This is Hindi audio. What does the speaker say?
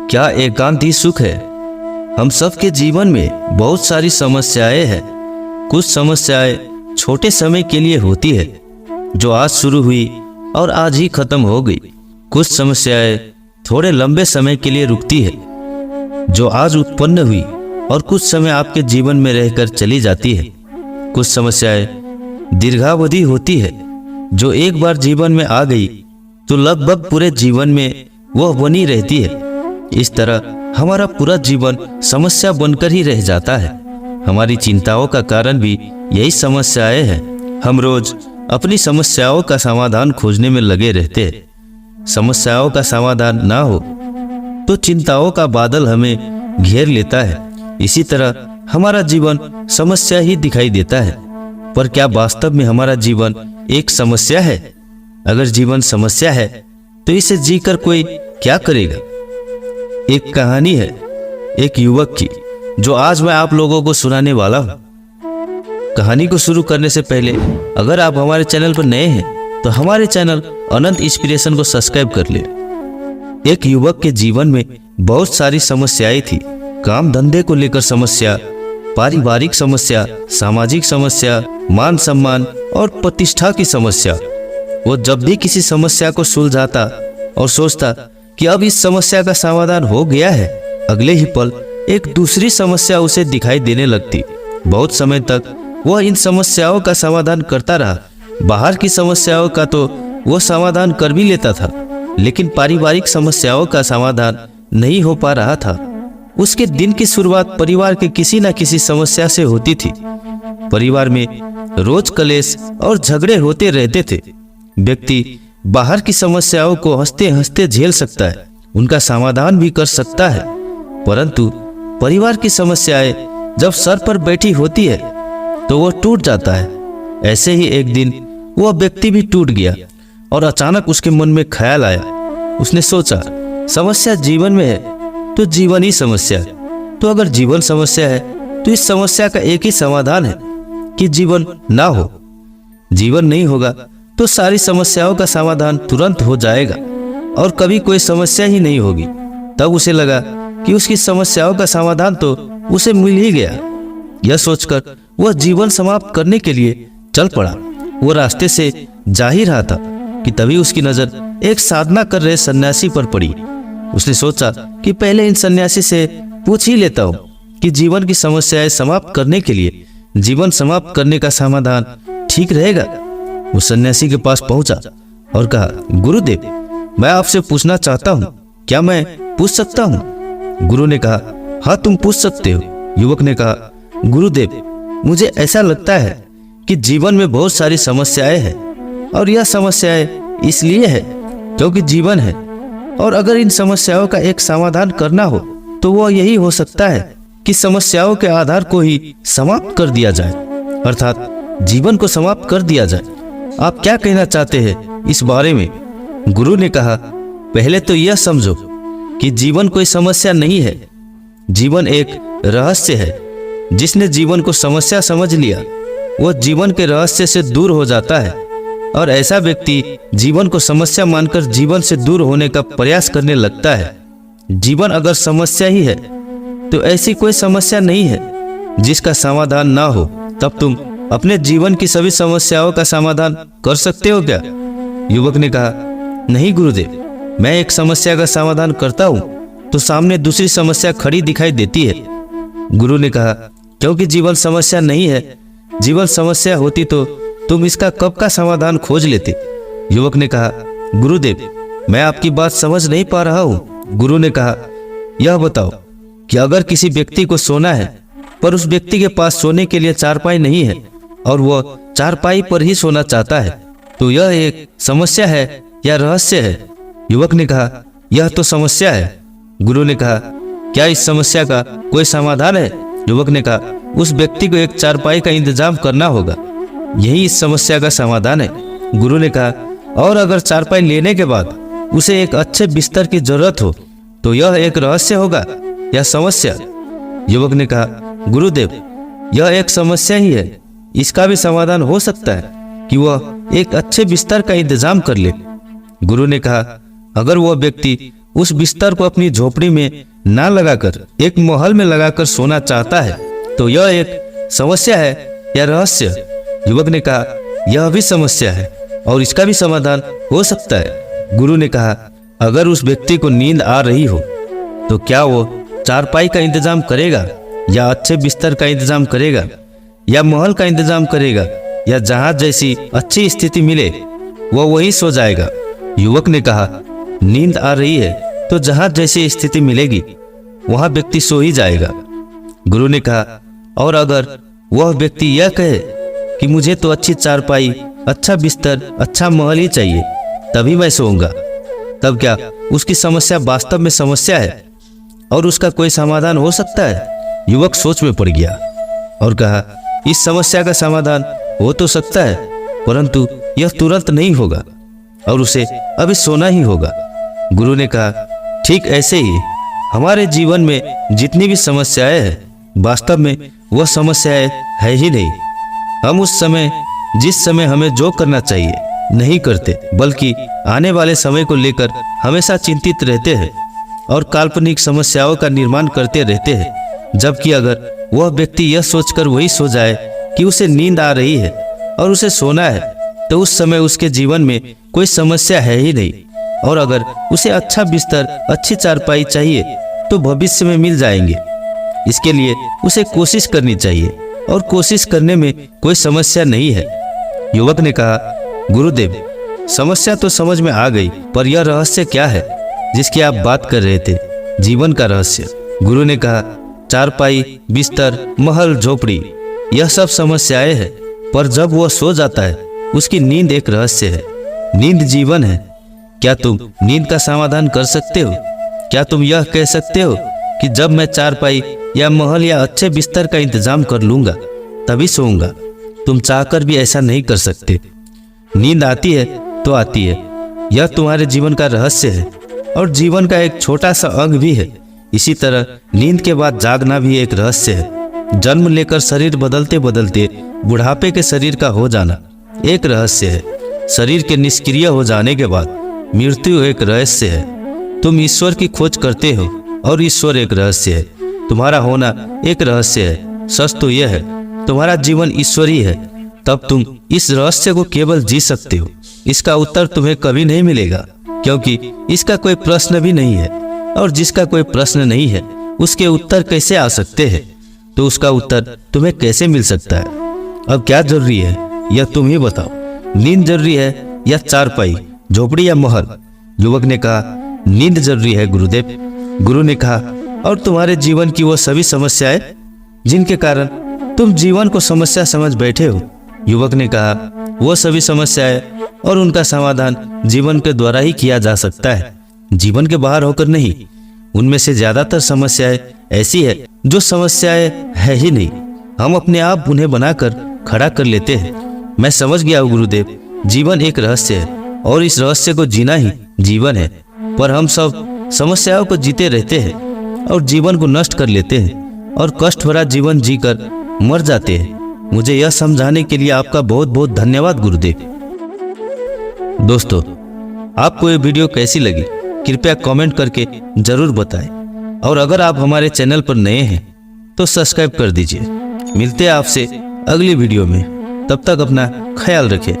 क्या एकांत ही सुख है? हम सबके जीवन में बहुत सारी समस्याएं हैं। कुछ समस्याएं छोटे समय के लिए होती है, जो आज शुरू हुई और आज ही खत्म हो गई। कुछ समस्याएं थोड़े लंबे समय के लिए रुकती है, जो आज उत्पन्न हुई और कुछ समय आपके जीवन में रहकर चली जाती है। कुछ समस्याएं दीर्घावधि होती है, जो एक बार जीवन में आ गई तो लगभग पूरे जीवन में वह बनी रहती है। इस तरह हमारा पूरा जीवन समस्या बनकर ही रह जाता है। हमारी चिंताओं का कारण भी यही समस्याएं हैं। हम रोज अपनी समस्याओं का समाधान खोजने में लगे रहते हैं। समस्याओं का समाधान ना हो तो चिंताओं का बादल हमें घेर लेता है। इसी तरह हमारा जीवन समस्या ही दिखाई देता है। पर क्या वास्तव में हमारा जीवन एक समस्या है? अगर जीवन समस्या है तो इसे जीकर कोई क्या करेगा? एक कहानी है एक युवक की, जो आज मैं आप लोगों को सुनाने वाला हूँ। कहानी को शुरू करने से पहले अगर आप हमारे चैनल पर नए हैं तो हमारे चैनल अनंत इंस्पिरेशन को सब्सक्राइब कर ले। एक युवक के जीवन में बहुत सारी समस्याएं थी। काम धंधे को लेकर समस्या, पारिवारिक समस्या, सामाजिक समस्या, मान सम्मान और प्रतिष्ठा की समस्या। वो जब भी किसी समस्या को सुलझाता और सोचता कि अब इस समस्या का समाधान हो गया है, अगले ही पल एक दूसरी समस्या उसे दिखाई देने लगती। बहुत समय तक वह इन समस्याओं का समाधान करता रहा। बाहर की समस्याओं का तो वह समाधान कर भी लेता था, लेकिन पारिवारिक समस्याओं का समाधान नहीं हो पा रहा था। उसके दिन की शुरुआत परिवार के किसी न किसी समस्या से होती थी। परिवार में रोज कलेश और झगड़े होते रहते थे। व्यक्ति बाहर की समस्याओं को हंसते हंसते झेल सकता है, उनका समाधान भी कर सकता है, परंतु परिवार की समस्याएं जब सर पर बैठी होती है तो वह टूट जाता है। ऐसे ही एक दिन वह व्यक्ति भी टूट गया और अचानक उसके मन में ख्याल आया। उसने सोचा, समस्या जीवन में है तो जीवन ही समस्या है। तो अगर जीवन समस्या है तो इस समस्या का एक ही समाधान है कि जीवन ना हो। जीवन नहीं होगा तो सारी समस्याओं का समाधान तुरंत हो जाएगा और कभी कोई समस्या ही नहीं होगी। तब उसे लगा कि उसकी समस्याओं का समाधान तो उसे मिल ही गया। यह सोचकर वह जीवन समाप्त करने के लिए चल पड़ा। वो रास्ते से जा ही रहा था कि तभी उसकी नजर एक साधना कर रहे सन्यासी पर पड़ी। उसने सोचा कि पहले इन सन्यासी से पूछ ही लेता हूँ कि जीवन की समस्याएं समाप्त करने के लिए जीवन समाप्त करने का समाधान ठीक रहेगा। वो सन्यासी के पास पहुंचा और कहा, गुरुदेव, मैं आपसे पूछना चाहता हूँ, क्या मैं पूछ सकता हूँ? गुरु ने कहा, हाँ तुम पूछ सकते हो। युवक ने कहा, गुरुदेव, मुझे ऐसा लगता है कि जीवन में बहुत सारी समस्याएं हैं और यह समस्याएं इसलिए है क्योंकि जीवन है, और अगर इन समस्याओं का एक समाधान करना हो तो वह यही हो सकता है कि समस्याओं के आधार को ही समाप्त कर दिया जाए, अर्थात जीवन को समाप्त कर दिया जाए। आप क्या कहना चाहते हैं इस बारे में? गुरु ने कहा, पहले तो यह समझो कि जीवन कोई समस्या नहीं है। जीवन एक रहस्य है। जिसने जीवन को समस्या समझ लिया वह जीवन के रहस्य से दूर हो जाता है, और ऐसा व्यक्ति जीवन को समस्या मानकर जीवन से दूर होने का प्रयास करने लगता है। जीवन अगर समस्या ही है तो ऐसी कोई समस्या नहीं है जिसका समाधान ना हो। तब तुम अपने जीवन की सभी समस्याओं का समाधान कर सकते हो क्या? युवक ने कहा, नहीं गुरुदेव, मैं एक समस्या का समाधान करता हूँ तो सामने दूसरी समस्या खड़ी दिखाई देती है। गुरु ने कहा, क्योंकि जीवन समस्या नहीं है। जीवन समस्या होती तो तुम इसका कब का समाधान खोज लेते। युवक ने कहा, गुरुदेव, मैं आपकी बात समझ नहीं पा रहा हूँ। गुरु ने कहा, यह बताओ कि अगर किसी व्यक्ति को सोना है पर उस व्यक्ति के पास सोने के लिए चारपाई नहीं है और वह चारपाई पर ही सोना चाहता है, तो यह एक समस्या है या रहस्य है? युवक ने कहा, यह तो समस्या है। गुरु ने कहा, क्या इस समस्या का कोई समाधान है? युवक ने कहा, उस व्यक्ति को एक चारपाई का इंतजाम करना होगा, यही इस समस्या का समाधान है। गुरु ने कहा, और अगर चारपाई लेने के बाद उसे एक अच्छे बिस्तर की जरूरत हो तो यह एक रहस्य होगा या समस्या? युवक ने कहा, गुरुदेव, यह एक समस्या ही है। इसका भी समाधान हो सकता है कि वह एक अच्छे बिस्तर का इंतजाम कर ले। गुरु ने कहा, अगर वह व्यक्ति उस बिस्तर को अपनी झोपड़ी में ना लगाकर एक महल में लगाकर सोना चाहता है तो यह एक समस्या है या रहस्य? युवक ने कहा, यह भी समस्या है और इसका भी समाधान हो सकता है। गुरु ने कहा, अगर उस व्यक्ति को नींद आ रही हो तो क्या वो चारपाई का इंतजाम करेगा या अच्छे बिस्तर का इंतजाम करेगा या महल का इंतजाम करेगा या जहाज जैसी अच्छी स्थिति मिले वह वही सो जाएगा? युवक ने कहा, नींद आ रही है तो जहाज जैसी स्थिति मिलेगी वहां व्यक्ति सो ही जाएगा। गुरु ने कहा, और अगर वह व्यक्ति यह कहे कि मुझे तो अच्छी चारपाई, अच्छा बिस्तर, अच्छा महल ही चाहिए तभी मैं सोऊंगा, तब क्या उसकी समस्या वास्तव में समस्या है और उसका कोई समाधान हो सकता है? युवक सोच में पड़ गया और कहा, इस समस्या का समाधान हो तो सकता है परंतु यह तुरंत नहीं होगा और उसे अभी सोना ही होगा। गुरु ने कहा, ठीक ऐसे ही हमारे जीवन में जितनी भी समस्याएं हैं वास्तव में वह समस्याएं है ही नहीं। हम उस समय जिस समय हमें जो करना चाहिए नहीं करते, बल्कि आने वाले समय को लेकर हमेशा चिंतित रहते हैं और काल्पनिक समस्याओं का निर्माण करते रहते हैं। जबकि अगर वह व्यक्ति यह सोचकर वही सो जाए कि उसे नींद आ रही है और उसे सोना है तो उस समय उसके जीवन में कोई समस्या है ही नहीं। और अगर उसे अच्छा बिस्तर, अच्छी चारपाई चाहिए तो भविष्य में मिल जाएंगे। इसके लिए उसे कोशिश करनी चाहिए और कोशिश करने में कोई समस्या नहीं है। युवक ने कहा, गुरुदेव, समस्या तो समझ में आ गई, पर यह रहस्य क्या है जिसकी आप बात कर रहे थे, जीवन का रहस्य? गुरु ने कहा, चारपाई, बिस्तर, महल, झोपड़ी, यह सब समस्याएं हैं, पर जब वह सो जाता है उसकी नींद एक रहस्य है। नींद जीवन है। क्या तुम नींद का समाधान कर सकते हो? क्या तुम यह कह सकते हो कि जब मैं चारपाई या महल या अच्छे बिस्तर का इंतजाम कर लूंगा तभी सोऊंगा? तुम चाहकर भी ऐसा नहीं कर सकते। नींद आती है तो आती है, यह तुम्हारे जीवन का रहस्य है और जीवन का एक छोटा सा अंग भी है। इसी तरह नींद के बाद जागना भी एक रहस्य है। जन्म लेकर शरीर बदलते बदलते बुढ़ापे के शरीर का हो जाना एक रहस्य है। शरीर के निष्क्रिय हो जाने के बाद मृत्यु एक रहस्य है। तुम ईश्वर की खोज करते हो और ईश्वर एक रहस्य है। तुम्हारा होना एक रहस्य है। सच तो यह है, तुम्हारा जीवन ईश्वरी है। तब तुम इस रहस्य को केवल जी सकते हो। इसका उत्तर तुम्हें कभी नहीं मिलेगा, क्योंकि इसका कोई प्रश्न भी नहीं है, और जिसका कोई प्रश्न नहीं है उसके उत्तर कैसे आ सकते हैं? तो उसका उत्तर तुम्हें कैसे मिल सकता है? अब क्या जरूरी है यह तुम ही बताओ। नींद जरूरी है या चारपाई, झोपड़ी या महल? युवक ने कहा, नींद जरूरी है गुरुदेव। गुरु ने कहा, और तुम्हारे जीवन की वो सभी समस्याएं जिनके कारण तुम जीवन को समस्या समझ बैठे हो? युवक ने कहा, वो सभी समस्याएं और उनका समाधान जीवन के द्वारा ही किया जा सकता है, जीवन के बाहर होकर नहीं। उनमें से ज्यादातर समस्याएं ऐसी है जो समस्याएं है ही नहीं, हम अपने आप उन्हें बनाकर खड़ा कर लेते हैं। मैं समझ गया हूँ गुरुदेव, जीवन एक रहस्य है और इस रहस्य को जीना ही जीवन है। पर हम सब समस्याओं को जीते रहते हैं और जीवन को नष्ट कर लेते हैं और कष्ट भरा जीवन जीकर मर जाते हैं। मुझे यह समझाने के लिए आपका बहुत बहुत धन्यवाद गुरुदेव। दोस्तों, आपको ये वीडियो कैसी लगी कृपया कमेंट करके जरूर बताएं, और अगर आप हमारे चैनल पर नए हैं तो सब्सक्राइब कर दीजिए। मिलते हैं आपसे अगली वीडियो में, तब तक अपना ख्याल रखें।